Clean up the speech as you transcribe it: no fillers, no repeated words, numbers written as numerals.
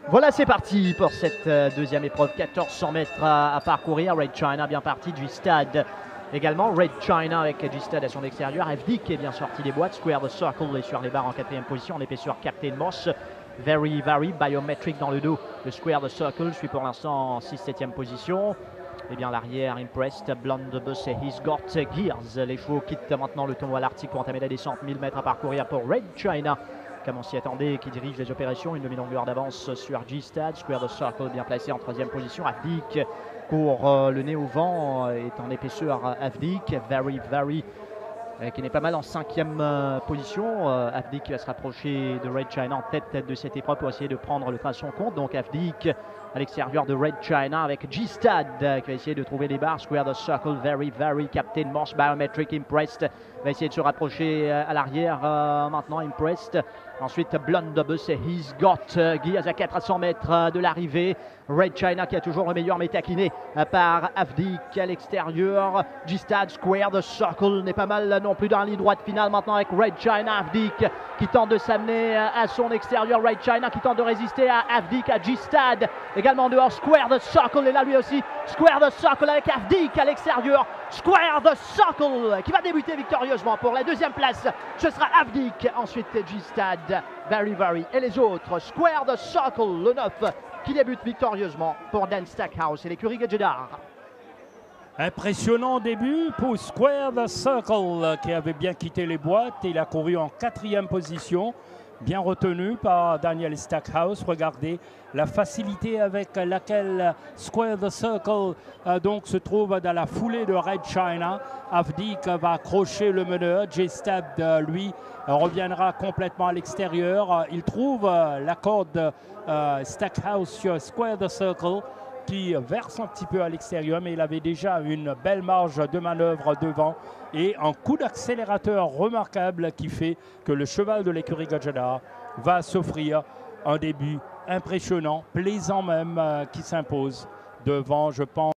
Voilà, c'est parti pour cette deuxième épreuve. 1400 mètres à parcourir. Red China bien parti. G-Stad également. Red China avec G-Stad à son extérieur. FD est bien sorti des boîtes. Square the Circle est sur les barres en quatrième position. On est sur Captain Moss. Very Biometric dans le dos. Le Square the Circle suit pour l'instant en 6-7e position. Et bien l'arrière, Impressed, Blonde Bus et He's Got Gears. Les chevaux quittent maintenant le tournoi l'Arctique pour entamer la descente. 1000 mètres à parcourir pour Red China, comme on s'y attendait, qui dirige les opérations. Une demi-longueur d'avance sur G-Stad. Square the Circle bien placé en 3e position. Avdik court le nez au vent, est en épaisseur. Avdik, Very qui n'est pas mal en 5e position. Avdik qui va se rapprocher de Red China en tête de cette épreuve pour essayer de prendre le train à son compte. Donc Avdik à l'extérieur de Red China avec G-Stad qui va essayer de trouver les barres. Square the Circle, Very Captain Moss, Biometric, Impressed va essayer de se rapprocher à l'arrière maintenant. Impressed. Ensuite Blonde Bus et He's Got Gears à 400 mètres de l'arrivée. Red China qui a toujours le meilleur, mais taquiné par Avdik à l'extérieur. G-Stad, Square the Circle n'est pas mal non plus dans la ligne droite finale maintenant avec Red China. Avdik qui tente de s'amener à son extérieur. Red China qui tente de résister à Avdik, à G-Stad. Également dehors, Square the Circle est là lui aussi. Square the Circle avec Avdik à l'extérieur. Square the Circle qui va débuter victorieusement pour la deuxième place. Ce sera Avdik, ensuite G-Stad, Very et les autres. Square the Circle, le 9, qui débute victorieusement pour Dan Stackhouse et l'écurie Gadjedar. Impressionnant début pour Square the Circle qui avait bien quitté les boîtes. Il a couru en 4e position, bien retenu par Daniel Stackhouse. Regardez la facilité avec laquelle Square the Circle donc se trouve dans la foulée de Red China. Avdik va accrocher le meneur. G-Stad, lui, reviendra complètement à l'extérieur. Il trouve la corde Stackhouse sur Square the Circle qui verse un petit peu à l'extérieur, mais il avait déjà une belle marge de manœuvre devant et un coup d'accélérateur remarquable qui fait que le cheval de l'écurie Gadjedar va s'offrir un début impressionnant, plaisant même, qui s'impose devant, je pense,